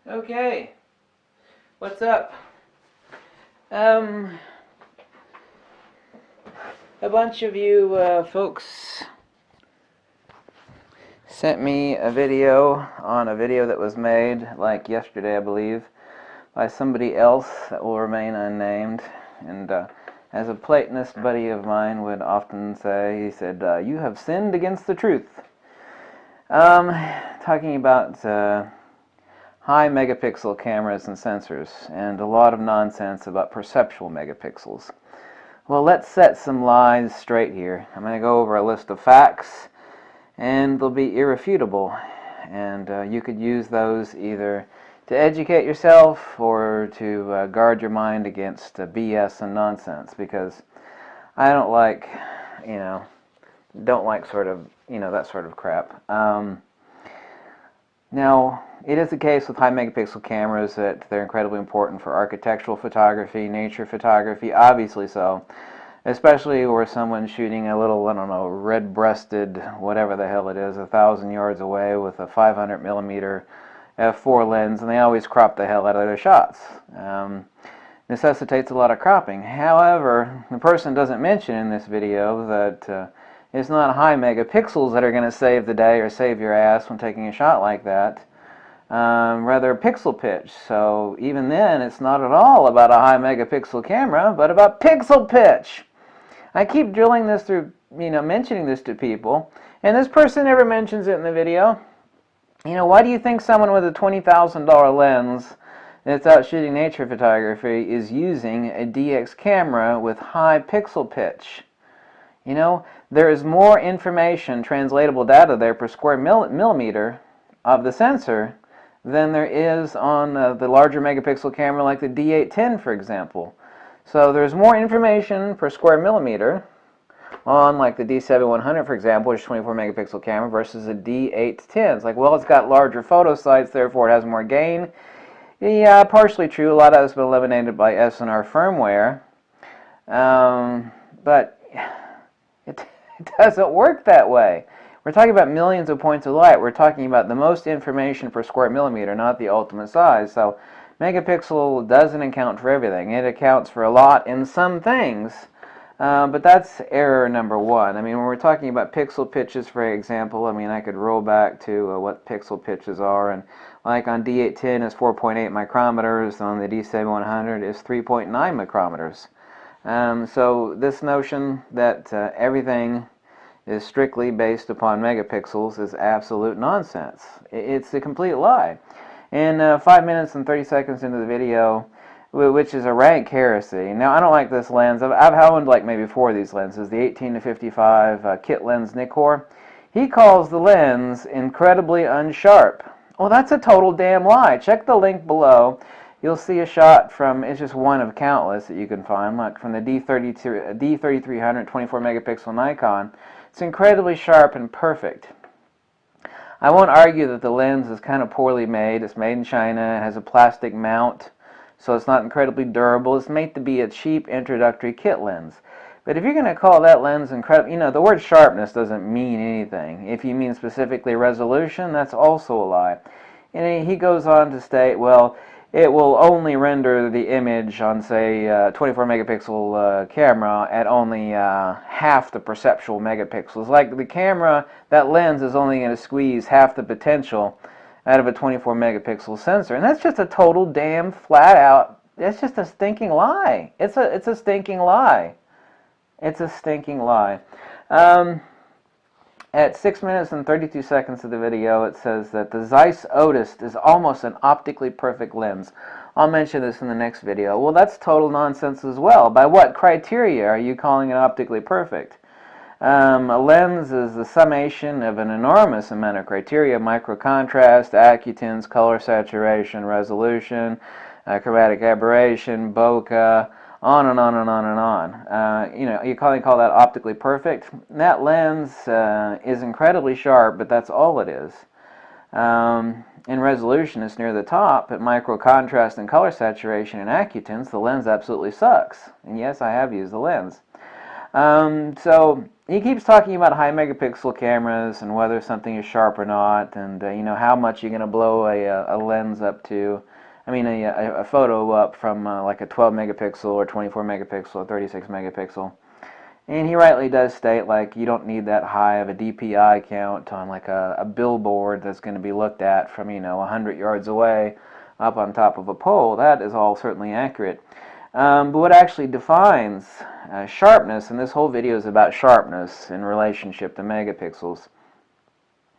Okay, what's up? A bunch of you folks sent me a video on a video that was made like yesterday, I believe, by somebody else that will remain unnamed. And as a Platonist buddy of mine would often say, he said, "You have sinned against the truth." Talking about high megapixel cameras and sensors, and a lot of nonsense about perceptual megapixels. Well, let's set some lies straight here. I'm going to go over a list of facts, and they'll be irrefutable, and you could use those either to educate yourself or to guard your mind against BS and nonsense, because I don't like, that sort of crap. Now, it is the case with high megapixel cameras that they're incredibly important for architectural photography, nature photography, obviously so, especially where someone's shooting a little, red-breasted, whatever the hell it is, 1,000 yards away with a 500 millimeter f4 lens, and they always crop the hell out of their shots. Necessitates a lot of cropping. However, the person doesn't mention in this video that it's not high megapixels that are going to save the day or save your ass when taking a shot like that. Rather pixel pitch. So even then, it's not at all about a high megapixel camera, but about pixel pitch. I keep drilling this through, mentioning this to people, and this person never mentions it in the video. Why do you think someone with a $20,000 lens that's out shooting nature photography is using a DX camera with high pixel pitch? There is more information, translatable data there per square millimeter of the sensor than there is on the larger megapixel camera like the D810, for example. So there's more information per square millimeter on like the D7100, for example, which is 24 megapixel camera, versus a D810. It's like, well, it's got larger photo sites, therefore it has more gain. Yeah, partially true. A lot of that's been eliminated by SNR firmware. But it doesn't work that way. We're talking about millions of points of light. We're talking about the most information per square millimeter, not the ultimate size. So megapixel doesn't account for everything. It accounts for a lot in some things, but that's error number one. When we're talking about pixel pitches, for example, I could roll back to what pixel pitches are, and like on D810 is 4.8 micrometers, on the D7100 is 3.9 micrometers. So this notion that everything is strictly based upon megapixels is absolute nonsense. It's a complete lie. In 5 minutes and 30 seconds into the video, which is a rank heresy. Now, I don't like this lens. I've owned like maybe 4 of these lenses, the 18-55 kit lens nikkor. He calls the lens incredibly unsharp. Well, that's a total damn lie. Check the link below. You'll see a shot from, it's just one of countless that you can find, like from the D3300 24 megapixel Nikon. It's incredibly sharp and perfect. I won't argue that the lens is kind of poorly made. It's made in China, it has a plastic mount, so it's not incredibly durable. It's made to be a cheap introductory kit lens. But if you're going to call that lens incredible, the word sharpness doesn't mean anything. If you mean specifically resolution, that's also a lie. And he goes on to state, well, it will only render the image on, say, 24 megapixel camera at only half the perceptual megapixels. Like the camera, that lens is only going to squeeze half the potential out of a 24 megapixel sensor. And that's just a total damn flat out, it's just a stinking lie. It's a stinking lie. It's a stinking lie. At 6 minutes and 32 seconds of the video, it says that the Zeiss Otis is almost an optically perfect lens. I'll mention this in the next video. Well, that's total nonsense as well. By what criteria are you calling it optically perfect? A lens is the summation of an enormous amount of criteria: micro contrast, accutance, color saturation, resolution, chromatic aberration, bokeh, on and on and on and on. You call that optically perfect? That lens is incredibly sharp, but that's all it is. In resolution, it's near the top. At micro contrast and color saturation and accutance, the lens absolutely sucks. And yes, I have used the lens. So he keeps talking about high megapixel cameras and whether something is sharp or not, and you know, how much you're going to blow a lens up to. I mean, a photo up from like a 12 megapixel or 24 megapixel or 36 megapixel. And he rightly does state, like, you don't need that high of a DPI count on like a billboard that's going to be looked at from, you know, 100 yards away up on top of a pole. That is all certainly accurate. But what actually defines sharpness, and this whole video is about sharpness in relationship to megapixels,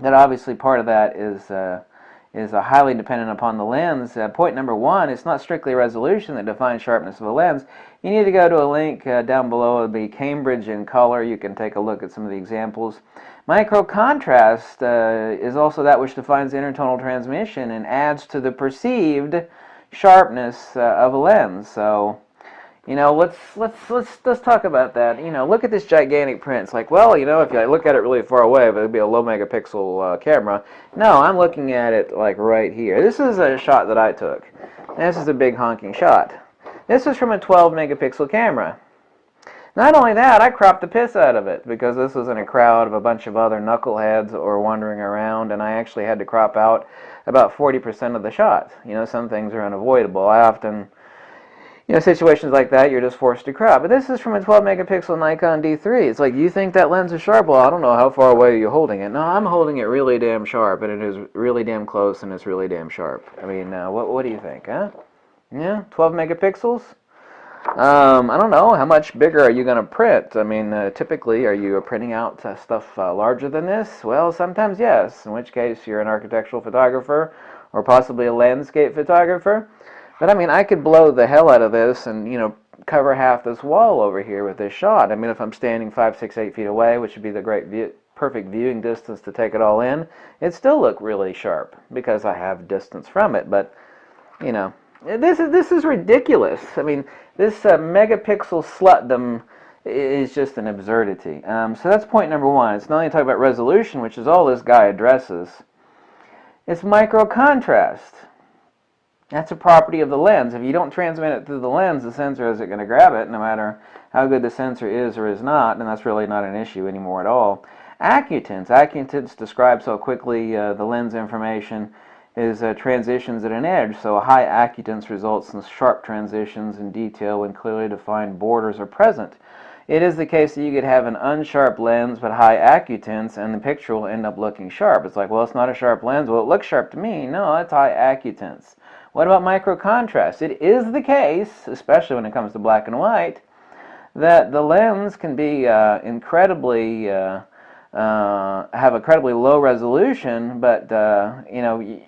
that obviously part of that is highly dependent upon the lens. Point number one, it's not strictly resolution that defines sharpness of a lens. You need to go to a link down below. It'll be Cambridge in color. You can take a look at some of the examples. Micro contrast is also that which defines intertonal transmission and adds to the perceived sharpness of a lens. So, you know, let's talk about that. You know, look at this gigantic print. It's like, well, you know, if I look at it really far away, it would be a low megapixel camera. No, I'm looking at it like right here. This is a shot that I took. This is a big honking shot. This is from a 12 megapixel camera. Not only that, I cropped the piss out of it because this was in a crowd of a bunch of other knuckleheads that were wandering around, and I actually had to crop out about 40% of the shot. You know, some things are unavoidable. I often, you know, situations like that, you're just forced to crop. But this is from a 12 megapixel Nikon D3. It's like, you think that lens is sharp? Well, I don't know how far away you're holding it. No, I'm holding it really damn sharp, and it is really damn close, and it's really damn sharp. I mean, what do you think, huh? Yeah, 12 megapixels? I don't know, how much bigger are you going to print? I mean, typically, are you printing out stuff larger than this? Well, sometimes yes, in which case you're an architectural photographer or possibly a landscape photographer. But I mean, I could blow the hell out of this and, you know, cover half this wall over here with this shot. I mean, if I'm standing 5, 6, 8 feet away, which would be the perfect viewing distance to take it all in, it'd still look really sharp because I have distance from it. But, you know, this is ridiculous. I mean, this megapixel slutdom is just an absurdity. So that's point number one. It's not only talking about resolution, which is all this guy addresses. It's micro contrast. That's a property of the lens. If you don't transmit it through the lens, the sensor isn't going to grab it, no matter how good the sensor is or is not, and that's really not an issue anymore at all. Acutants. Acutants describe so quickly the lens information is transitions at an edge, so a high acutance results in sharp transitions in detail when clearly defined borders are present. It is the case that you could have an unsharp lens but high acutance, and the picture will end up looking sharp. It's like, well, it's not a sharp lens. Well, it looks sharp to me. No, it's high acutance. What about micro contrast? It is the case, especially when it comes to black and white, that the lens can be incredibly have a incredibly low resolution, but you know,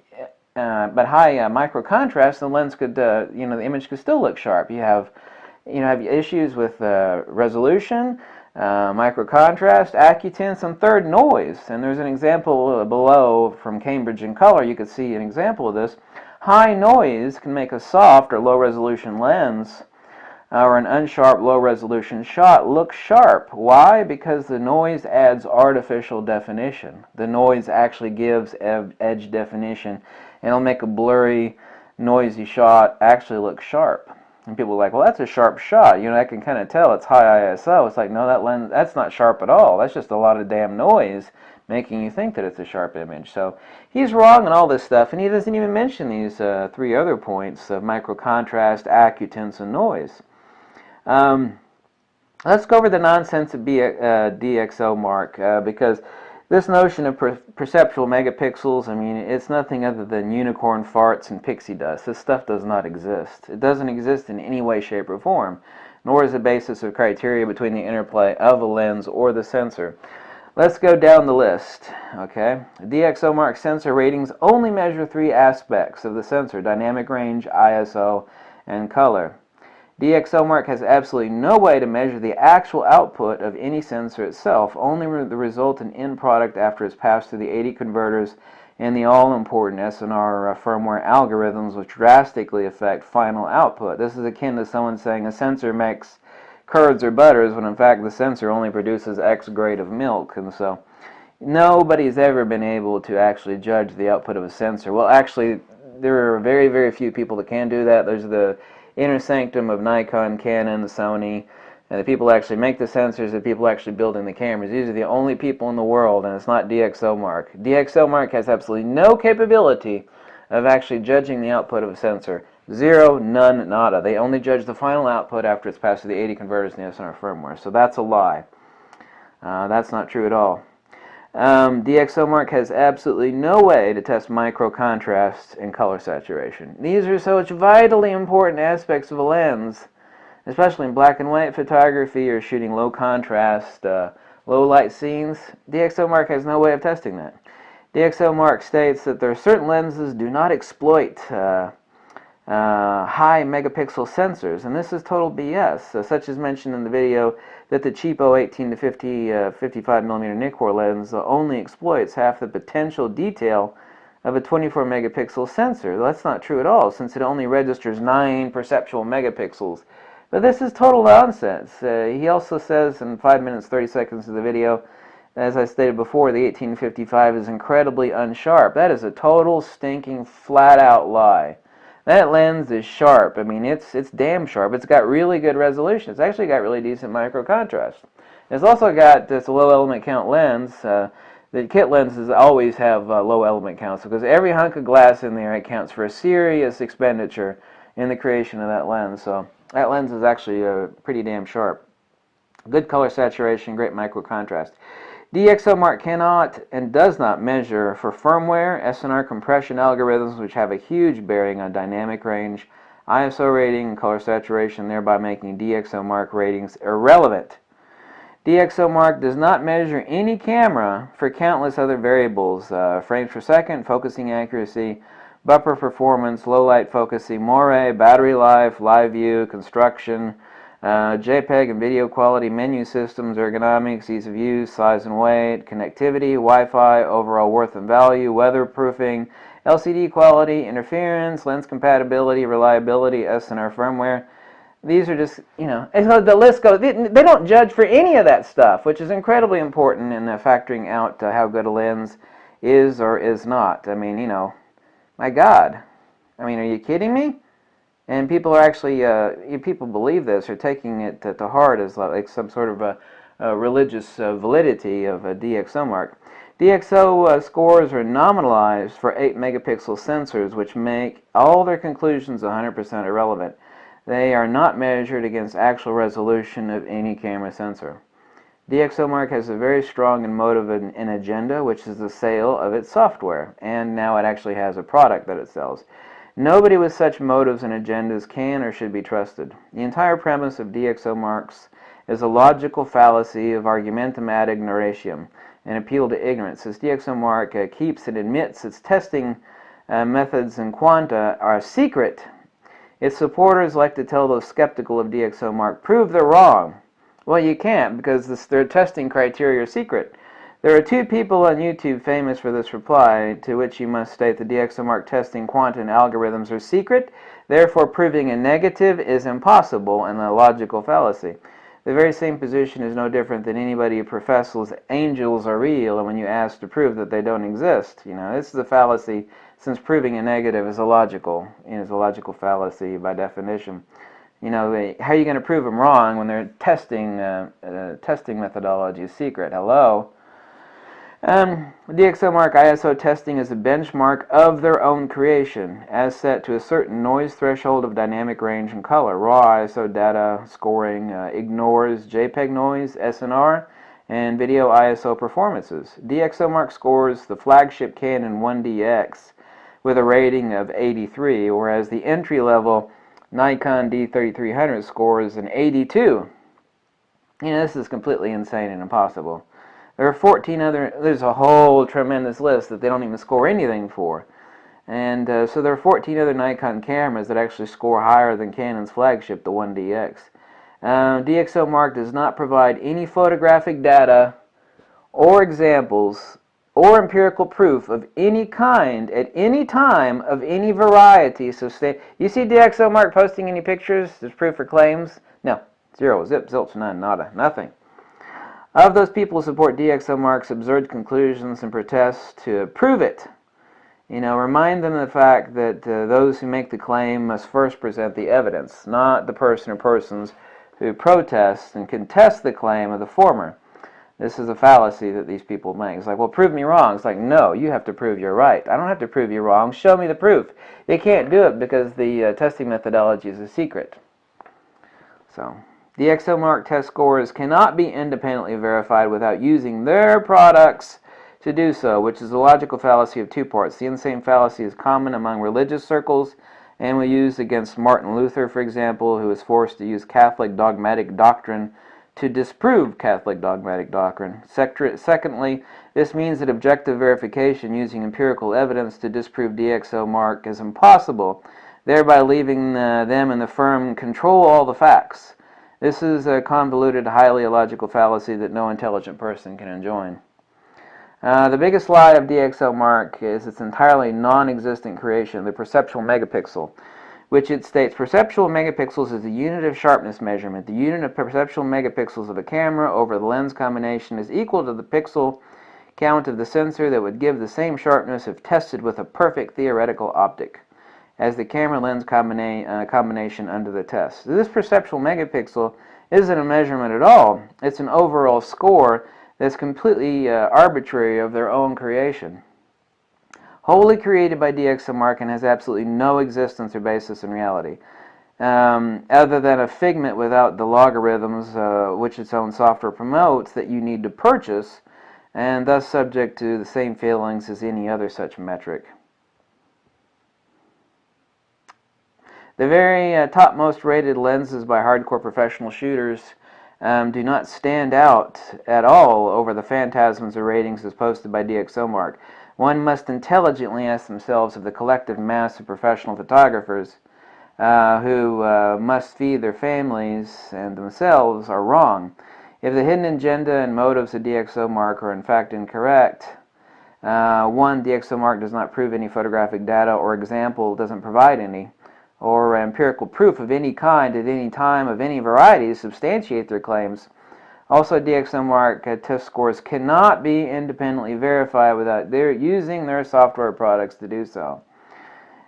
but high micro contrast. The lens could, you know, the image could still look sharp. You have issues with resolution, micro contrast, acutance, and third, noise. And there's an example below from Cambridge in color. You could see an example of this. High noise can make a soft or low resolution lens or an unsharp low resolution shot look sharp. Why? Because the noise adds artificial definition. The noise actually gives edge definition, and it'll make a blurry, noisy shot actually look sharp. And people are like, well, that's a sharp shot. You know, I can kind of tell it's high ISO. It's like, no, that lens, that's not sharp at all. That's just a lot of damn noise making you think that it's a sharp image. So he's wrong on all this stuff, and he doesn't even mention these three other points of micro contrast, acutance, and noise. Let's go over the nonsense of DXOMark, because this notion of perceptual megapixels, I mean, it's nothing other than unicorn farts and pixie dust. This stuff does not exist. It doesn't exist in any way, shape, or form, nor is the basis of criteria between the interplay of a lens or the sensor. Let's go down the list, okay? DXOMark sensor ratings only measure three aspects of the sensor: dynamic range, ISO, and color. DXOMark has absolutely no way to measure the actual output of any sensor itself, only the resultant end product after it's passed through the 80 converters and the all-important SNR firmware algorithms, which drastically affect final output. This is akin to someone saying a sensor makes curds or butters, when in fact the sensor only produces X grade of milk. And so nobody's ever been able to actually judge the output of a sensor. Well, actually, there are very, very few people that can do that. There's the inner sanctum of Nikon, Canon, Sony, and the people who actually make the sensors, the people actually building the cameras. These are the only people in the world, and it's not DXOMark. DXOMark has absolutely no capability of actually judging the output of a sensor. Zero, none, nada. They only judge the final output after it's passed through the 80 converters in the SNR firmware. So that's a lie. That's not true at all. DXOMark has absolutely no way to test micro contrast and color saturation. These are such vitally important aspects of a lens, especially in black and white photography or shooting low contrast, low light scenes. DXOMark has no way of testing that. DXOMark states that there are certain lenses do not exploit high megapixel sensors, and this is total BS, such as mentioned in the video that the cheapo 18 to 55 millimeter nikkor lens only exploits half the potential detail of a 24 megapixel sensor. That's not true at all, since it only registers 9 perceptual megapixels. But this is total nonsense. He also says in 5 minutes 30 seconds of the video, as I stated before, the 1855 is incredibly unsharp. That is a total stinking flat out lie. That lens is sharp. I mean, it's damn sharp. It's got really good resolution. It's actually got really decent micro contrast. It's also got this low element count lens. The kit lenses always have low element counts because every hunk of glass in there accounts for a serious expenditure in the creation of that lens. So that lens is actually pretty damn sharp. Good color saturation, great micro contrast. DXOMark cannot and does not measure for firmware, SNR compression algorithms, which have a huge bearing on dynamic range, ISO rating, and color saturation, thereby making DXOMark ratings irrelevant. DXOMark does not measure any camera for countless other variables, frames per second, focusing accuracy, buffer performance, low light focusing, moire, battery life, live view, construction, JPEG and video quality, menu systems, ergonomics, ease of use, size and weight, connectivity, Wi-Fi, overall worth and value, weatherproofing, LCD quality, interference, lens compatibility, reliability, SNR firmware. These are just, and so the list goes. They don't judge for any of that stuff, which is incredibly important in factoring out how good a lens is or is not. I mean, my God. I mean, are you kidding me? And people are actually, people believe this, are taking it to heart as like some sort of a religious validity of a DXOMark. DXO scores are nominalized for 8 megapixel sensors, which make all their conclusions 100% irrelevant. They are not measured against actual resolution of any camera sensor. DXOMark has a very strong and motive and agenda, which is the sale of its software, and now it actually has a product that it sells. Nobody with such motives and agendas can or should be trusted. The entire premise of DXOMarks is a logical fallacy of argumentum ad ignoratium, an appeal to ignorance. As DXOMark keeps and admits its testing methods and quanta are secret, its supporters like to tell those skeptical of DXOMark, prove they're wrong. Well, you can't, because their testing criteria are secret. There are 2 people on YouTube famous for this reply, to which you must state the DXOMark testing quantum algorithms are secret, therefore proving a negative is impossible and a logical fallacy. The very same position is no different than anybody who professes angels are real, and when you ask to prove that they don't exist. This is a fallacy, since proving a negative is illogical. Is a logical fallacy by definition. How are you going to prove them wrong when their testing methodology is secret? Hello? DXOMark ISO testing is a benchmark of their own creation, as set to a certain noise threshold of dynamic range and color. Raw ISO data scoring ignores JPEG noise, SNR, and video ISO performances. DXOMark scores the flagship Canon 1DX with a rating of 83, whereas the entry-level Nikon D3300 scores an 82. This is completely insane and impossible. There are 14 there's a whole tremendous list that they don't even score anything for. And so there are 14 other Nikon cameras that actually score higher than Canon's flagship, the 1DX. DXOMark does not provide any photographic data or examples or empirical proof of any kind at any time of any variety. So you see DXOMark posting any pictures? There's proof for claims? No. Zero. Zip, zilch, none, nada, nothing. Of those people who support DXOMark's absurd conclusions and protest to prove it, remind them of the fact that those who make the claim must first present the evidence, not the person or persons who protest and contest the claim of the former. This is a fallacy that these people make. It's like, well, prove me wrong. It's like, no, you have to prove you're right. I don't have to prove you wrong. Show me the proof. They can't do it because the testing methodology is a secret. So, DXOMark test scores cannot be independently verified without using their products to do so, which is a logical fallacy of two parts. The insane fallacy is common among religious circles and was used against Martin Luther, for example, who was forced to use Catholic dogmatic doctrine to disprove Catholic dogmatic doctrine. Secondly, this means that objective verification using empirical evidence to disprove DXOMark is impossible, thereby leaving them and the firm control all the facts. This is a convoluted, highly illogical fallacy that no intelligent person can enjoin. The biggest lie of DXOMark is its entirely non-existent creation, the perceptual megapixel, which it states perceptual megapixels is the unit of sharpness measurement. The unit of perceptual megapixels of a camera over the lens combination is equal to the pixel count of the sensor that would give the same sharpness if tested with a perfect theoretical optic as the camera lens combination under the test. This perceptual megapixel isn't a measurement at all. It's an overall score that's completely arbitrary of their own creation. Wholly created by DXOMark and has absolutely no existence or basis in reality, other than a figment without the logarithms which its own software promotes that you need to purchase, and thus subject to the same failings as any other such metric. The very topmost rated lenses by hardcore professional shooters do not stand out at all over the phantasms of ratings as posted by DXOMark. One must intelligently ask themselves if the collective mass of professional photographers who must feed their families and themselves are wrong. If the hidden agenda and motives of DXOMark are in fact incorrect, one, DXOMark does not prove any photographic data or example doesn't provide any, or empirical proof of any kind at any time of any variety to substantiate their claims. Also, DXOMark test scores cannot be independently verified without using their software products to do so.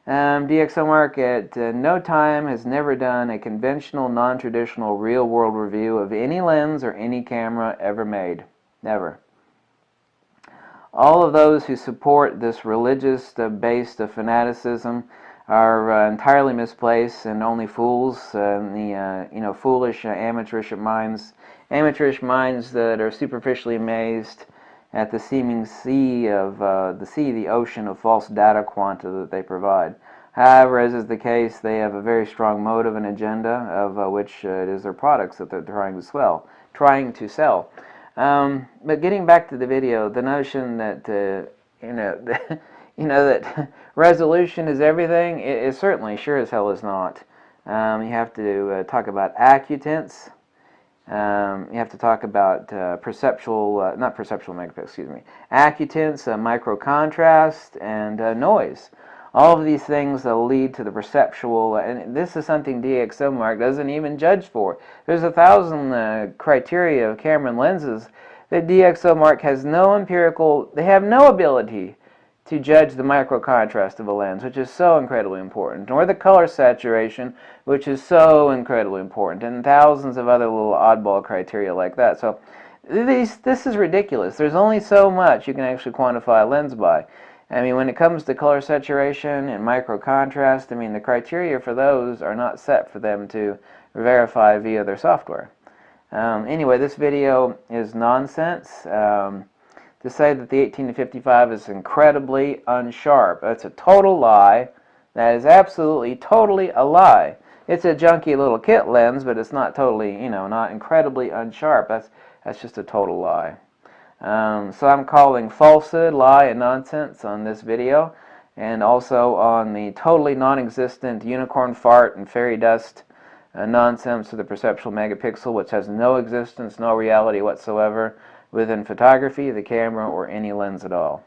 DXOMark at no time has never done a conventional, non-traditional, real-world review of any lens or any camera ever made. Never. All of those who support this religious-based fanaticism are entirely misplaced, and only fools and the foolish amateurish minds that are superficially amazed at the seeming the ocean of false data quanta that they provide. However, as is the case, they have a very strong motive and agenda of which it is their products that they're trying to sell. But getting back to the video, the notion that that resolution is everything, it certainly sure as hell is not. You have to talk about acutance. You have to talk about acutance, micro contrast, and noise. All of these things lead to the perceptual, and this is something DXOMark doesn't even judge for. There's 1,000 criteria of camera lenses that DXOMark has no empirical, they have no ability to judge the micro contrast of a lens, which is so incredibly important, nor the color saturation, which is so incredibly important, and thousands of other little oddball criteria like that. So this is ridiculous. There's only so much you can actually quantify a lens by. I mean, when it comes to color saturation and micro contrast, I mean, the criteria for those are not set for them to verify via their software. Anyway, this video is nonsense. To say that the 18 to 55 is incredibly unsharp, that's a total lie. That is absolutely, totally a lie. It's a junky little kit lens, but it's not totally, not incredibly unsharp. That's just a total lie. So I'm calling falsehood, lie, and nonsense on this video, and also on the totally non-existent unicorn fart and fairy dust nonsense of the perceptual megapixel, which has no existence, no reality whatsoever within photography, the camera, or any lens at all.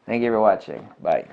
Thank you for watching. Bye.